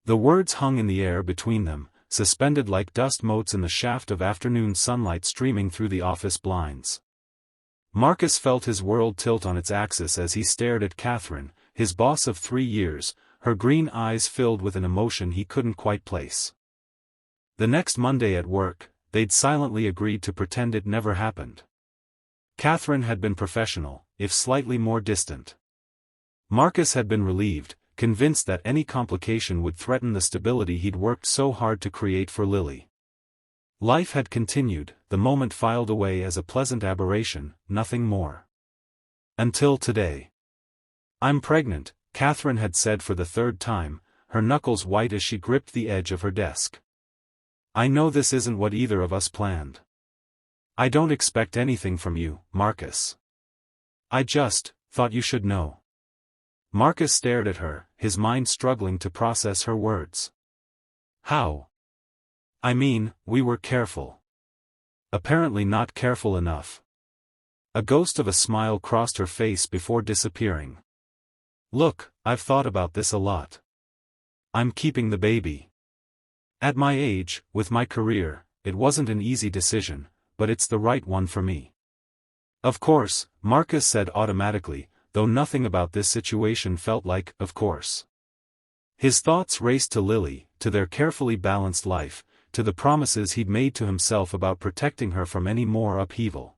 The words hung in the air between them, suspended like dust motes in the shaft of afternoon sunlight streaming through the office blinds. Marcus felt his world tilt on its axis as he stared at Katherine, his boss of 3 years, her green eyes filled with an emotion he couldn't quite place. The next Monday at work, they'd silently agreed to pretend it never happened. Katherine had been professional, if slightly more distant. Marcus had been relieved, convinced that any complication would threaten the stability he'd worked so hard to create for Lily. Life had continued, the moment filed away as a pleasant aberration, nothing more. Until today. "I'm pregnant," Katherine had said for the 3rd time, her knuckles white as she gripped the edge of her desk. "I know this isn't what either of us planned. I don't expect anything from you, Marcus. I just thought you should know." Marcus stared at her, his mind struggling to process her words. "How? I mean, we were careful." Apparently not careful enough. A ghost of a smile crossed her face before disappearing. "Look, I've thought about this a lot. I'm keeping the baby. At my age, with my career, it wasn't an easy decision, but it's the right one for me." "Of course," Marcus said automatically, though nothing about this situation felt like, of course. His thoughts raced to Lily, to their carefully balanced life, to the promises he'd made to himself about protecting her from any more upheaval.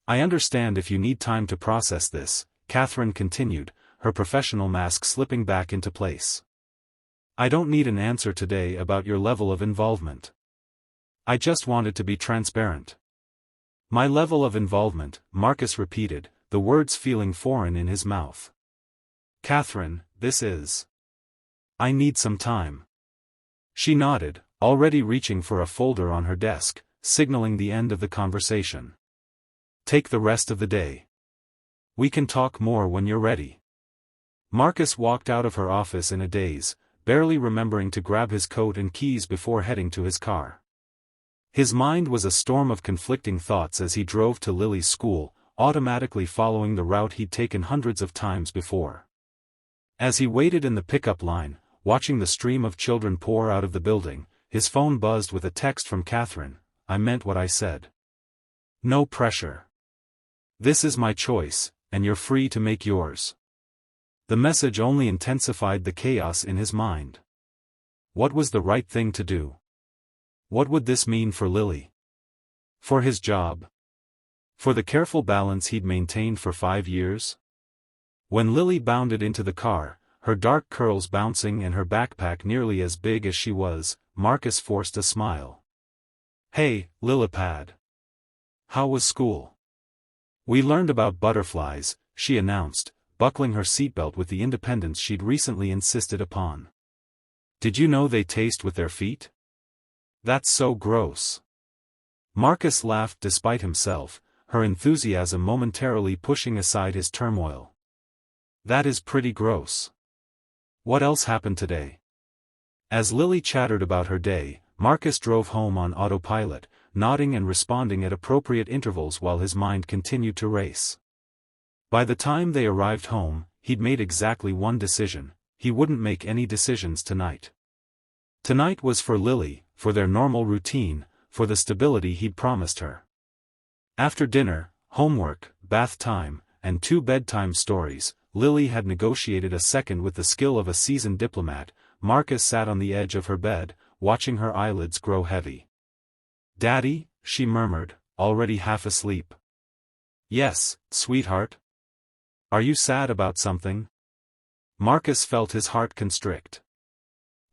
"I understand if you need time to process this," Katherine continued, her professional mask slipping back into place. "I don't need an answer today about your level of involvement. I just wanted to be transparent." "My level of involvement," Marcus repeated, the words feeling foreign in his mouth. "Katherine, this is... I need some time." She nodded, already reaching for a folder on her desk, signaling the end of the conversation. "Take the rest of the day. We can talk more when you're ready." Marcus walked out of her office in a daze, barely remembering to grab his coat and keys before heading to his car. His mind was a storm of conflicting thoughts as he drove to Lily's school, automatically following the route he'd taken hundreds of times before. As he waited in the pickup line, watching the stream of children pour out of the building, his phone buzzed with a text from Katherine. "I meant what I said. No pressure. This is my choice, and you're free to make yours." The message only intensified the chaos in his mind. What was the right thing to do? What would this mean for Lily? For his job? For the careful balance he'd maintained for 5 years? When Lily bounded into the car, her dark curls bouncing and her backpack nearly as big as she was, Marcus forced a smile. "Hey, Lilipad. How was school?" "We learned about butterflies," she announced, buckling her seatbelt with the independence she'd recently insisted upon. "Did you know they taste with their feet? That's so gross." Marcus laughed despite himself, her enthusiasm momentarily pushing aside his turmoil. "That is pretty gross. What else happened today?" As Lily chattered about her day, Marcus drove home on autopilot, nodding and responding at appropriate intervals while his mind continued to race. By the time they arrived home, he'd made exactly one decision: he wouldn't make any decisions tonight. Tonight was for Lily, for their normal routine, for the stability he'd promised her. After dinner, homework, bath time, and 2 bedtime stories, Lily had negotiated a second with the skill of a seasoned diplomat. Marcus sat on the edge of her bed, watching her eyelids grow heavy. "Daddy," she murmured, already half asleep. "Yes, sweetheart. Are you sad about something?" Marcus felt his heart constrict.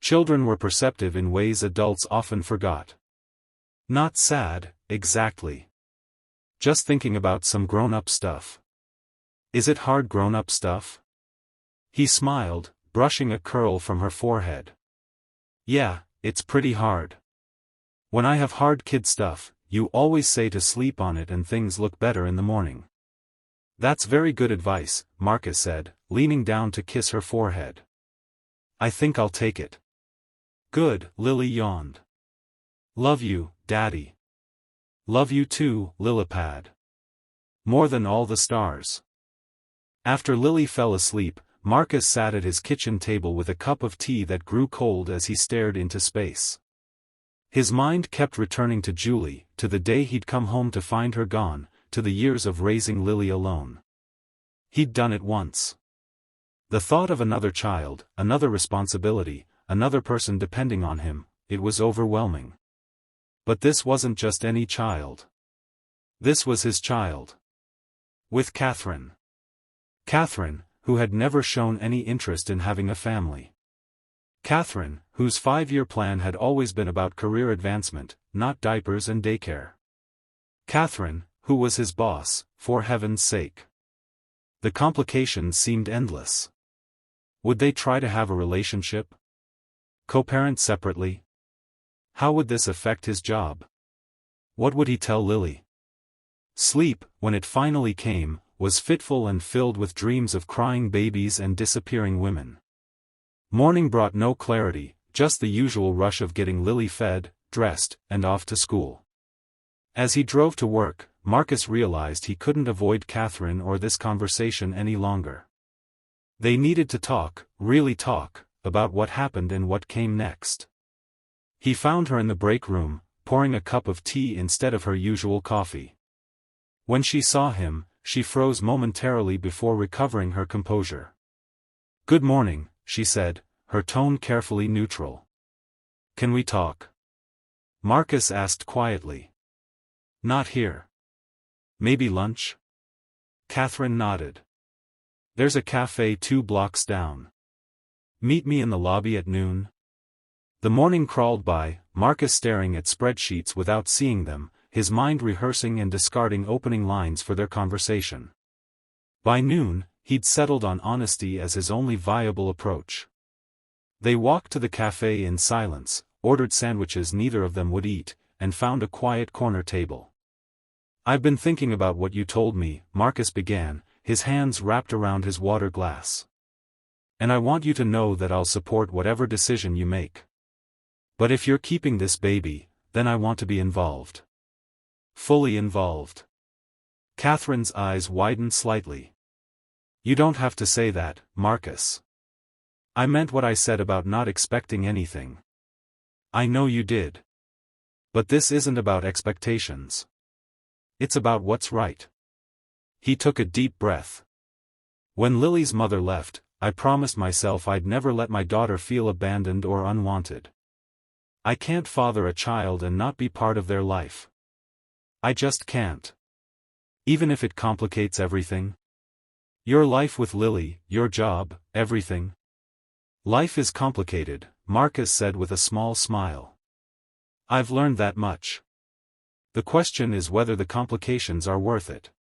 Children were perceptive in ways adults often forgot. "Not sad, exactly. Just thinking about some grown-up stuff." "Is it hard grown-up stuff?" He smiled, brushing a curl from her forehead. "Yeah, it's pretty hard. When I have hard kid stuff, you always say to sleep on it and things look better in the morning." "That's very good advice," Marcus said, leaning down to kiss her forehead. "I think I'll take it." "Good," Lily yawned. "Love you, Daddy." "Love you too, Lilipad. More than all the stars." After Lily fell asleep, Marcus sat at his kitchen table with a cup of tea that grew cold as he stared into space. His mind kept returning to Julie, to the day he'd come home to find her gone, to the years of raising Lily alone. He'd done it once. The thought of another child, another responsibility, another person depending on him, it was overwhelming. But this wasn't just any child. This was his child. With Katherine. Katherine, who had never shown any interest in having a family. Katherine, whose 5-year plan had always been about career advancement, not diapers and daycare. Katherine, who was his boss, for heaven's sake. The complications seemed endless. Would they try to have a relationship? Co-parent separately? How would this affect his job? What would he tell Lily? Sleep, when it finally came, was fitful and filled with dreams of crying babies and disappearing women. Morning brought no clarity, just the usual rush of getting Lily fed, dressed, and off to school. As he drove to work, Marcus realized he couldn't avoid Katherine or this conversation any longer. They needed to talk, really talk, about what happened and what came next. He found her in the break room, pouring a cup of tea instead of her usual coffee. When she saw him, she froze momentarily before recovering her composure. "Good morning," she said, her tone carefully neutral. "Can we talk?" Marcus asked quietly. "Not here. Maybe lunch?" Katherine nodded. "There's a cafe 2 blocks down. Meet me in the lobby at noon." The morning crawled by, Marcus staring at spreadsheets without seeing them, his mind rehearsing and discarding opening lines for their conversation. By noon, he'd settled on honesty as his only viable approach. They walked to the cafe in silence, ordered sandwiches neither of them would eat, and found a quiet corner table. "I've been thinking about what you told me," Marcus began, his hands wrapped around his water glass. "And I want you to know that I'll support whatever decision you make. But if you're keeping this baby, then I want to be involved. Fully involved." Katherine's eyes widened slightly. "You don't have to say that, Marcus. I meant what I said about not expecting anything. I know you did. But this isn't about expectations. It's about what's right." He took a deep breath. "When Lily's mother left, I promised myself I'd never let my daughter feel abandoned or unwanted. I can't father a child and not be part of their life. I just can't. Even if it complicates everything. Your life with Lily, your job, everything." "Life is complicated," Marcus said with a small smile. "I've learned that much. The question is whether the complications are worth it."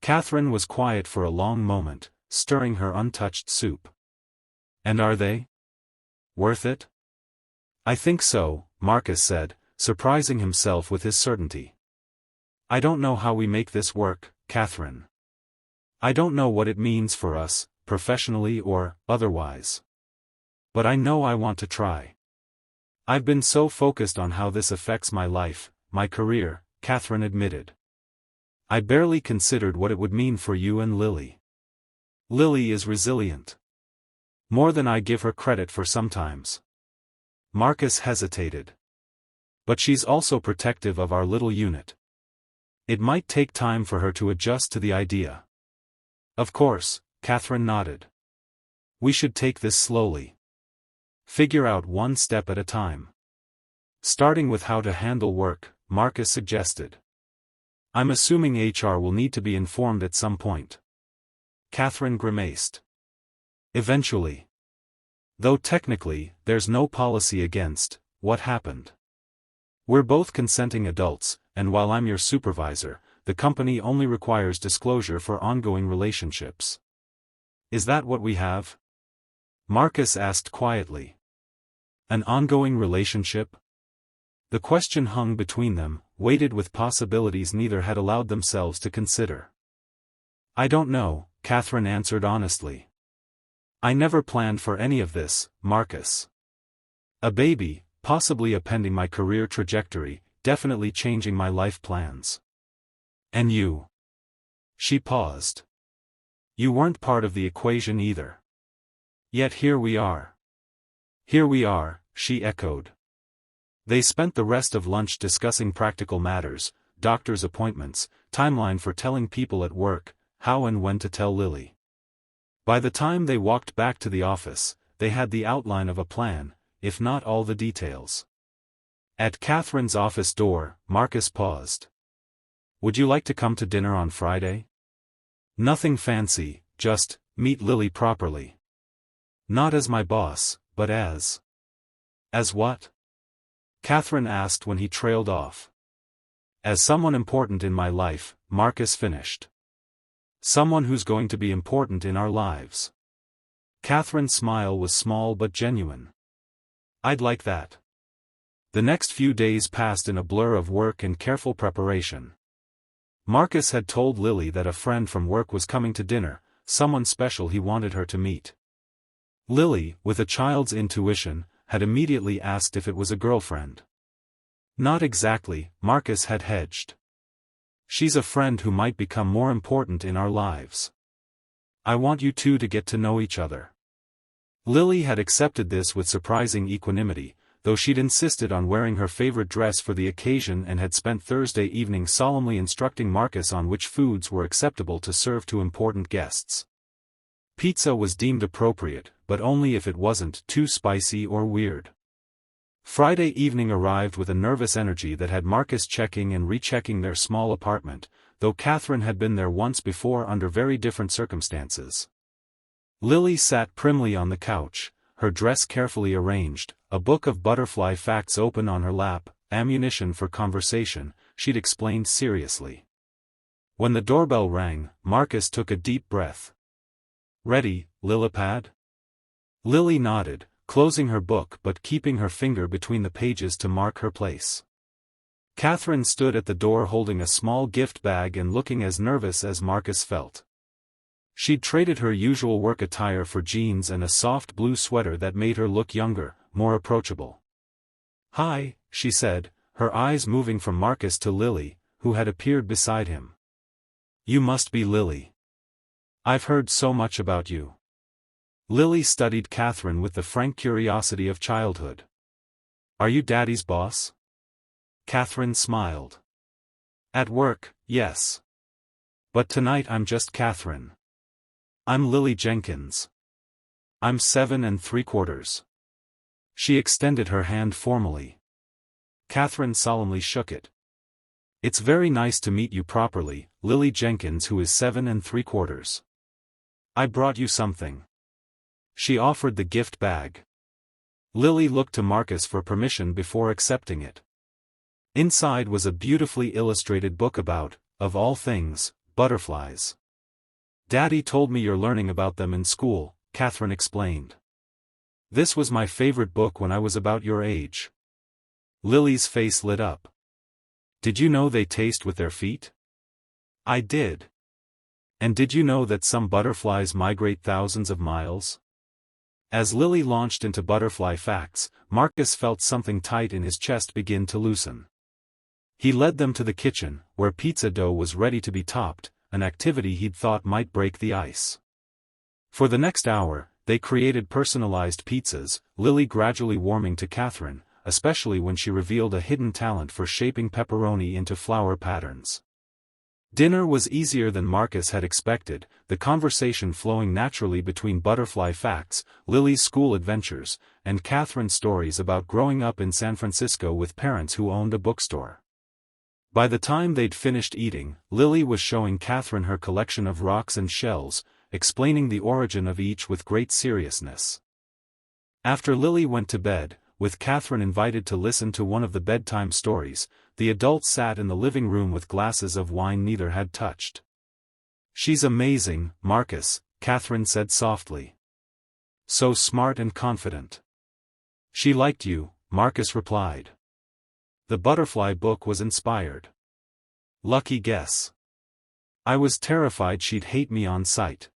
Katherine was quiet for a long moment, stirring her untouched soup. "And are they? Worth it?" "I think so," Marcus said, surprising himself with his certainty. "I don't know how we make this work, Katherine. I don't know what it means for us, professionally or otherwise. But I know I want to try. I've been so focused on how this affects my life, my career," Katherine admitted. "I barely considered what it would mean for you and Lily. Lily is resilient. More than I give her credit for sometimes." Marcus hesitated. "But she's also protective of our little unit. It might take time for her to adjust to the idea." "Of course," Katherine nodded. "We should take this slowly. Figure out one step at a time. Starting with how to handle work," Marcus suggested. "I'm assuming HR will need to be informed at some point." Katherine grimaced. "Eventually. Though technically, there's no policy against what happened. We're both consenting adults, and while I'm your supervisor, the company only requires disclosure for ongoing relationships." "Is that what we have?" Marcus asked quietly. "An ongoing relationship?" The question hung between them, weighted with possibilities neither had allowed themselves to consider. "I don't know," Katherine answered honestly. "I never planned for any of this, Marcus. A baby, possibly upending my career trajectory, definitely changing my life plans. And you?" She paused. "You weren't part of the equation either." Yet here we are. Here we are, she echoed. They spent the rest of lunch discussing practical matters, doctor's appointments, timeline for telling people at work, how and when to tell Lily. By the time they walked back to the office, they had the outline of a plan, if not all the details. At Katherine's office door, Marcus paused. Would you like to come to dinner on Friday? Nothing fancy, just, meet Lily properly. Not as my boss, but as... As what? Katherine asked when he trailed off. As someone important in my life, Marcus finished. Someone who's going to be important in our lives. Katherine's smile was small but genuine. I'd like that. The next few days passed in a blur of work and careful preparation. Marcus had told Lily that a friend from work was coming to dinner, someone special he wanted her to meet. Lily, with a child's intuition, had immediately asked if it was a girlfriend. Not exactly, Marcus had hedged. She's a friend who might become more important in our lives. I want you two to get to know each other. Lily had accepted this with surprising equanimity, though she'd insisted on wearing her favorite dress for the occasion and had spent Thursday evening solemnly instructing Marcus on which foods were acceptable to serve to important guests. Pizza was deemed appropriate, but only if it wasn't too spicy or weird. Friday evening arrived with a nervous energy that had Marcus checking and rechecking their small apartment, though Katherine had been there once before under very different circumstances. Lily sat primly on the couch, her dress carefully arranged, a book of butterfly facts open on her lap, ammunition for conversation, she'd explained seriously. When the doorbell rang, Marcus took a deep breath. Ready, Lilipad? Lily nodded, closing her book but keeping her finger between the pages to mark her place. Katherine stood at the door holding a small gift bag and looking as nervous as Marcus felt. She'd traded her usual work attire for jeans and a soft blue sweater that made her look younger, more approachable. Hi, she said, her eyes moving from Marcus to Lily, who had appeared beside him. You must be Lily. I've heard so much about you. Lily studied Katherine with the frank curiosity of childhood. Are you Daddy's boss? Katherine smiled. At work, yes. But tonight I'm just Katherine. I'm Lily Jenkins. I'm 7 3/4. She extended her hand formally. Katherine solemnly shook it. It's very nice to meet you properly, Lily Jenkins, who is 7 3/4. I brought you something. She offered the gift bag. Lily looked to Marcus for permission before accepting it. Inside was a beautifully illustrated book about, of all things, butterflies. Daddy told me you're learning about them in school, Katherine explained. This was my favorite book when I was about your age. Lily's face lit up. Did you know they taste with their feet? I did. And did you know that some butterflies migrate thousands of miles? As Lily launched into butterfly facts, Marcus felt something tight in his chest begin to loosen. He led them to the kitchen, where pizza dough was ready to be topped, an activity he'd thought might break the ice. For the next hour, they created personalized pizzas, Lily gradually warming to Katherine, especially when she revealed a hidden talent for shaping pepperoni into flower patterns. Dinner was easier than Marcus had expected, the conversation flowing naturally between butterfly facts, Lily's school adventures, and Katherine's stories about growing up in San Francisco with parents who owned a bookstore. By the time they'd finished eating, Lily was showing Katherine her collection of rocks and shells, explaining the origin of each with great seriousness. After Lily went to bed, with Katherine invited to listen to one of the bedtime stories, the adults sat in the living room with glasses of wine neither had touched. She's amazing, Marcus, Katherine said softly. So smart and confident. She liked you, Marcus replied. The butterfly book was inspired. Lucky guess. I was terrified she'd hate me on sight.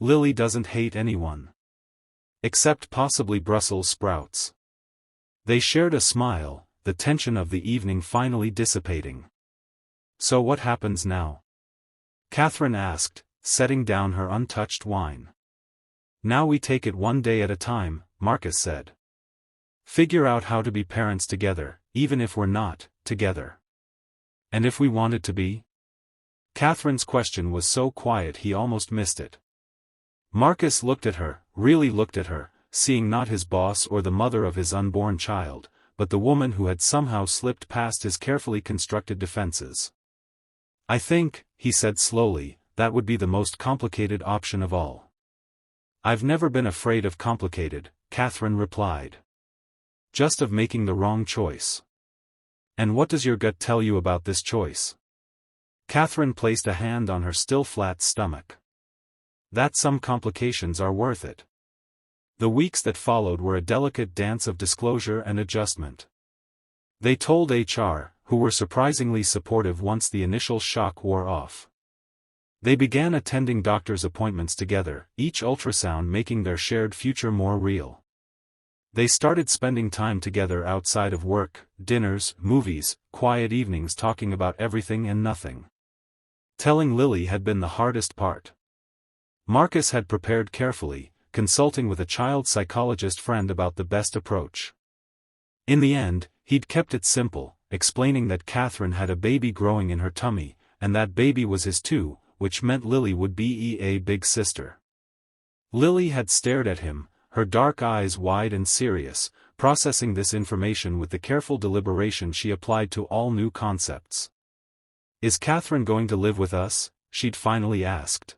Lily doesn't hate anyone. Except possibly Brussels sprouts. They shared a smile, the tension of the evening finally dissipating. So what happens now? Katherine asked, setting down her untouched wine. Now we take it one day at a time, Marcus said. Figure out how to be parents together, even if we're not together. And if we wanted to be? Katherine's question was so quiet he almost missed it. Marcus looked at her, really looked at her, seeing not his boss or the mother of his unborn child, but the woman who had somehow slipped past his carefully constructed defenses. I think, he said slowly, that would be the most complicated option of all. I've never been afraid of complicated, Katherine replied. Just of making the wrong choice. And what does your gut tell you about this choice? Katherine placed a hand on her still flat stomach. That some complications are worth it. The weeks that followed were a delicate dance of disclosure and adjustment. They told HR, who were surprisingly supportive once the initial shock wore off. They began attending doctor's appointments together, each ultrasound making their shared future more real. They started spending time together outside of work, dinners, movies, quiet evenings talking about everything and nothing. Telling Lily had been the hardest part. Marcus had prepared carefully, consulting with a child psychologist friend about the best approach. In the end, he'd kept it simple, explaining that Katherine had a baby growing in her tummy, and that baby was his too, which meant Lily would be a big sister. Lily had stared at him, her dark eyes wide and serious, processing this information with the careful deliberation she applied to all new concepts. Is Katherine going to live with us? She'd finally asked.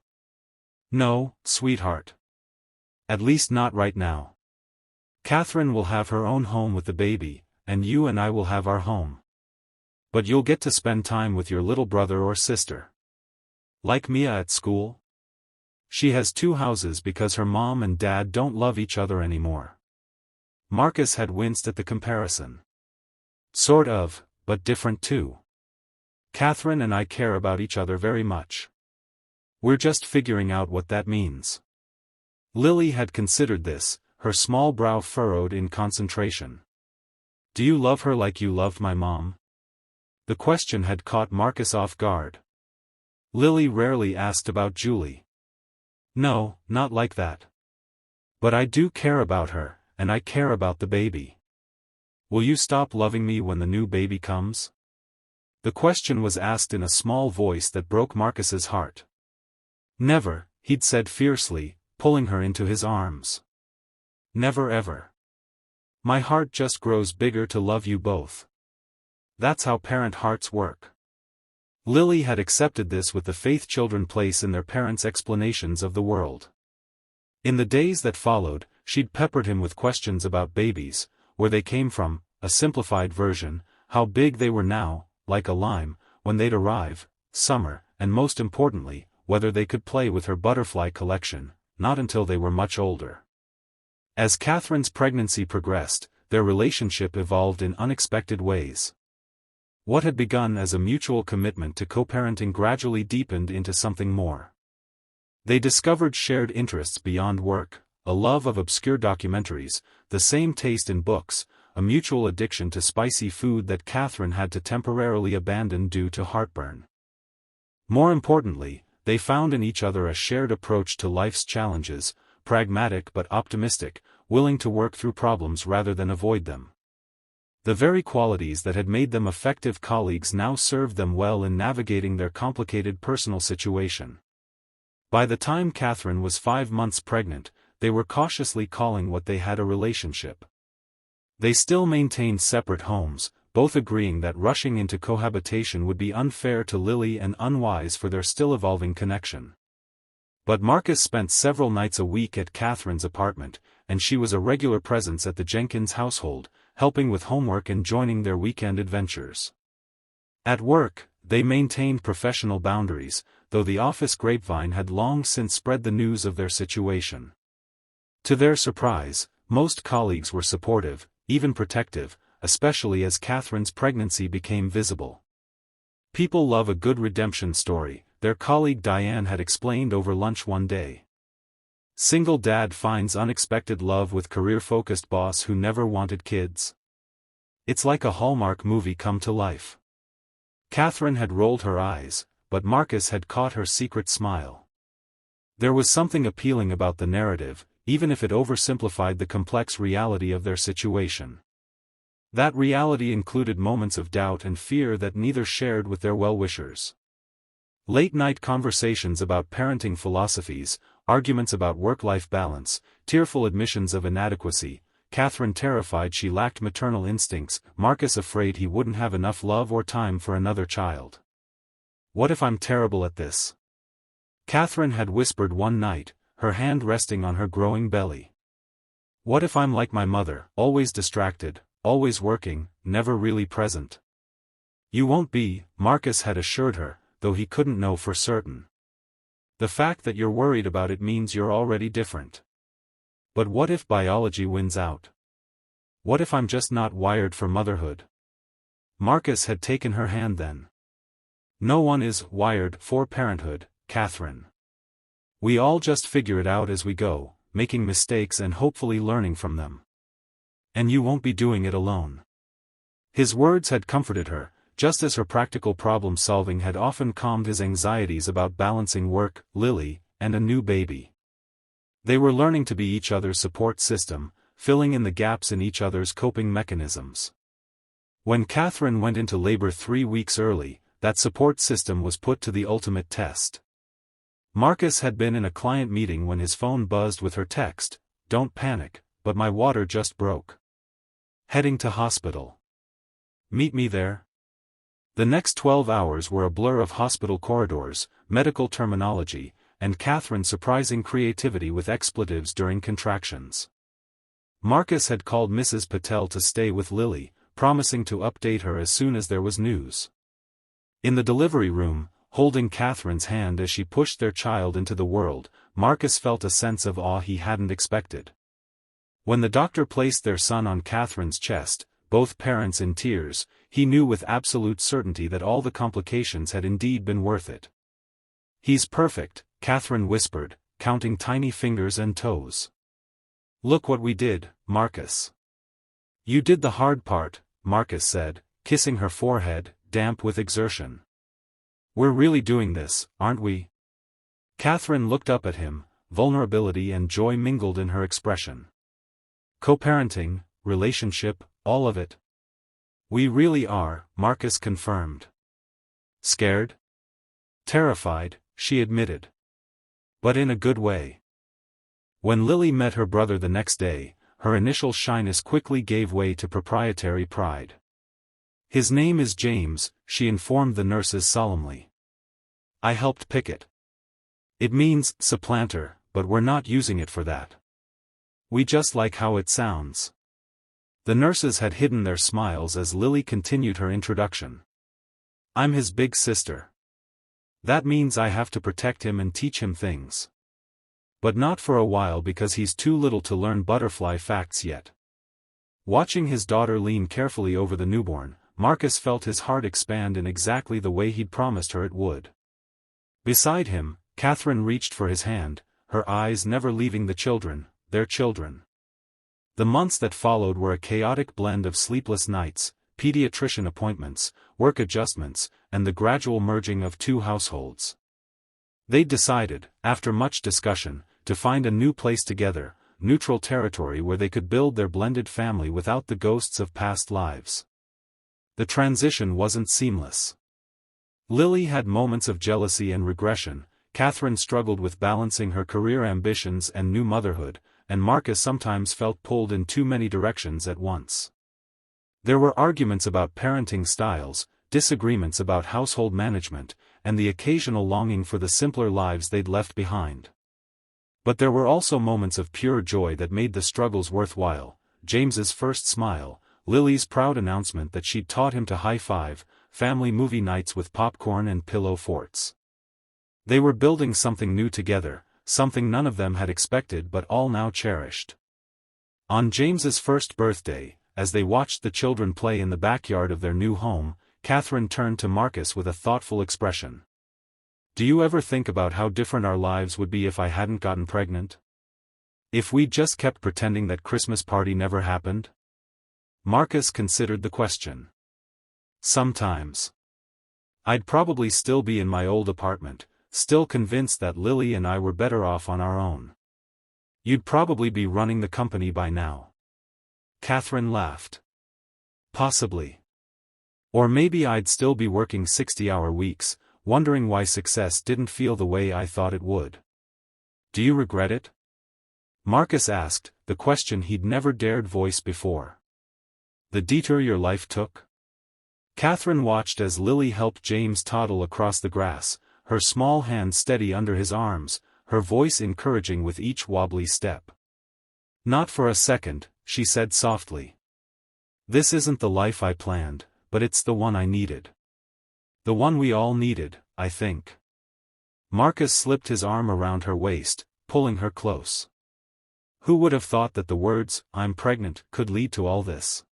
No, sweetheart. At least not right now. Katherine will have her own home with the baby, and you and I will have our home. But you'll get to spend time with your little brother or sister. Like Mia at school? She has 2 houses because her mom and dad don't love each other anymore. Marcus had winced at the comparison. Sort of, but different too. Katherine and I care about each other very much. We're just figuring out what that means. Lily had considered this, her small brow furrowed in concentration. Do you love her like you loved my mom? The question had caught Marcus off guard. Lily rarely asked about Julie. No, not like that. But I do care about her, and I care about the baby. Will you stop loving me when the new baby comes? The question was asked in a small voice that broke Marcus's heart. Never, he'd said fiercely, pulling her into his arms. Never ever. My heart just grows bigger to love you both. That's how parent hearts work. Lily had accepted this with the faith children place in their parents' explanations of the world. In the days that followed, she'd peppered him with questions about babies, where they came from, a simplified version, how big they were now, like a lime, when they'd arrive, summer, and most importantly, whether they could play with her butterfly collection, not until they were much older. As Katherine's pregnancy progressed, their relationship evolved in unexpected ways. What had begun as a mutual commitment to co-parenting gradually deepened into something more. They discovered shared interests beyond work, a love of obscure documentaries, the same taste in books, a mutual addiction to spicy food that Katherine had to temporarily abandon due to heartburn. More importantly, they found in each other a shared approach to life's challenges, pragmatic but optimistic, willing to work through problems rather than avoid them. The very qualities that had made them effective colleagues now served them well in navigating their complicated personal situation. By the time Katherine was 5 months pregnant, they were cautiously calling what they had a relationship. They still maintained separate homes, both agreeing that rushing into cohabitation would be unfair to Lily and unwise for their still evolving connection. But Marcus spent several nights a week at Katherine's apartment, and she was a regular presence at the Jenkins household, helping with homework and joining their weekend adventures. At work, they maintained professional boundaries, though the office grapevine had long since spread the news of their situation. To their surprise, most colleagues were supportive, even protective, especially as Katherine's pregnancy became visible. People love a good redemption story, their colleague Diane had explained over lunch one day. Single dad finds unexpected love with career-focused boss who never wanted kids. It's like a Hallmark movie come to life. Katherine had rolled her eyes, but Marcus had caught her secret smile. There was something appealing about the narrative, even if it oversimplified the complex reality of their situation. That reality included moments of doubt and fear that neither shared with their well-wishers. Late-night conversations about parenting philosophies, arguments about work-life balance, tearful admissions of inadequacy, Katherine terrified she lacked maternal instincts, Marcus afraid he wouldn't have enough love or time for another child. "What if I'm terrible at this?" Katherine had whispered one night, her hand resting on her growing belly. "What if I'm like my mother, always distracted, always working, never really present?" "You won't be," Marcus had assured her, though he couldn't know for certain. "The fact that you're worried about it means you're already different." "But what if biology wins out? What if I'm just not wired for motherhood?" Marcus had taken her hand then. "No one is wired for parenthood, Katherine. We all just figure it out as we go, making mistakes and hopefully learning from them. And you won't be doing it alone." His words had comforted her, just as her practical problem-solving had often calmed his anxieties about balancing work, Lily, and a new baby. They were learning to be each other's support system, filling in the gaps in each other's coping mechanisms. When Katherine went into labor 3 weeks early, that support system was put to the ultimate test. Marcus had been in a client meeting when his phone buzzed with her text, "Don't panic, but my water just broke. Heading to hospital. Meet me there." The next 12 hours were a blur of hospital corridors, medical terminology, and Katherine's surprising creativity with expletives during contractions. Marcus had called Mrs. Patel to stay with Lily, promising to update her as soon as there was news. In the delivery room, holding Katherine's hand as she pushed their child into the world, Marcus felt a sense of awe he hadn't expected. When the doctor placed their son on Katherine's chest, both parents in tears, he knew with absolute certainty that all the complications had indeed been worth it. "He's perfect," Katherine whispered, counting tiny fingers and toes. "Look what we did, Marcus." "You did the hard part," Marcus said, kissing her forehead, damp with exertion. "We're really doing this, aren't we?" Katherine looked up at him, vulnerability and joy mingled in her expression. "Co-parenting, relationship, all of it." "We really are," Marcus confirmed. "Scared?" "Terrified," she admitted. "But in a good way." When Lily met her brother the next day, her initial shyness quickly gave way to proprietary pride. "His name is James," she informed the nurses solemnly. "I helped pick it. It means supplanter, but we're not using it for that. We just like how it sounds." The nurses had hidden their smiles as Lily continued her introduction. "I'm his big sister. That means I have to protect him and teach him things. But not for a while because he's too little to learn butterfly facts yet." Watching his daughter lean carefully over the newborn, Marcus felt his heart expand in exactly the way he'd promised her it would. Beside him, Katherine reached for his hand, her eyes never leaving the children, their children. The months that followed were a chaotic blend of sleepless nights, pediatrician appointments, work adjustments, and the gradual merging of two households. They decided, after much discussion, to find a new place together, neutral territory where they could build their blended family without the ghosts of past lives. The transition wasn't seamless. Lily had moments of jealousy and regression, Katherine struggled with balancing her career ambitions and new motherhood, and Marcus sometimes felt pulled in too many directions at once. There were arguments about parenting styles, disagreements about household management, and the occasional longing for the simpler lives they'd left behind. But there were also moments of pure joy that made the struggles worthwhile: James's first smile, Lily's proud announcement that she'd taught him to high-five, family movie nights with popcorn and pillow forts. They were building something new together, something none of them had expected but all now cherished. On James's first birthday, as they watched the children play in the backyard of their new home, Katherine turned to Marcus with a thoughtful expression. "Do you ever think about how different our lives would be if I hadn't gotten pregnant? If we just kept pretending that Christmas party never happened?" Marcus considered the question. "Sometimes. I'd probably still be in my old apartment, still convinced that Lily and I were better off on our own. You'd probably be running the company by now. Katherine laughed. Possibly. Or maybe I'd still be working 60-hour weeks, wondering why success didn't feel the way I thought it would. Do you regret it? Marcus asked, the question he'd never dared voice before. The detour your life took? Katherine watched as Lily helped James toddle across the grass, her small hand steady under his arms, her voice encouraging with each wobbly step. Not for a second, she said softly. This isn't the life I planned, but it's the one I needed. The one we all needed, I think. Marcus slipped his arm around her waist, pulling her close. Who would have thought that the words, "I'm pregnant," could lead to all this?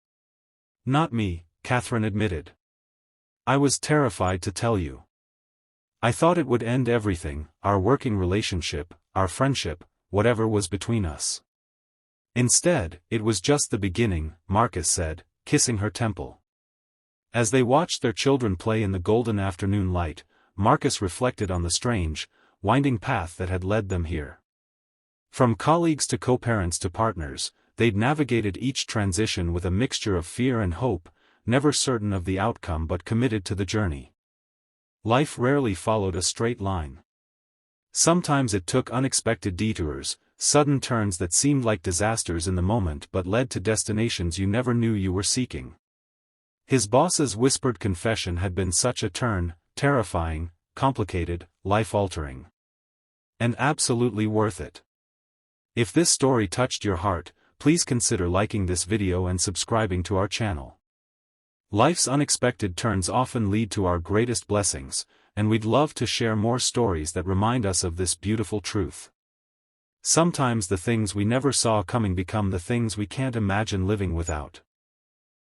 Not me, Katherine admitted. I was terrified to tell you. I thought it would end everything, our working relationship, our friendship, whatever was between us. Instead, it was just the beginning, Marcus said, kissing her temple. As they watched their children play in the golden afternoon light, Marcus reflected on the strange, winding path that had led them here. From colleagues to co-parents to partners, they'd navigated each transition with a mixture of fear and hope, never certain of the outcome but committed to the journey. Life rarely followed a straight line. Sometimes it took unexpected detours, sudden turns that seemed like disasters in the moment but led to destinations you never knew you were seeking. His boss's whispered confession had been such a turn, terrifying, complicated, life-altering. And absolutely worth it. If this story touched your heart, please consider liking this video and subscribing to our channel. Life's unexpected turns often lead to our greatest blessings, and we'd love to share more stories that remind us of this beautiful truth. Sometimes the things we never saw coming become the things we can't imagine living without.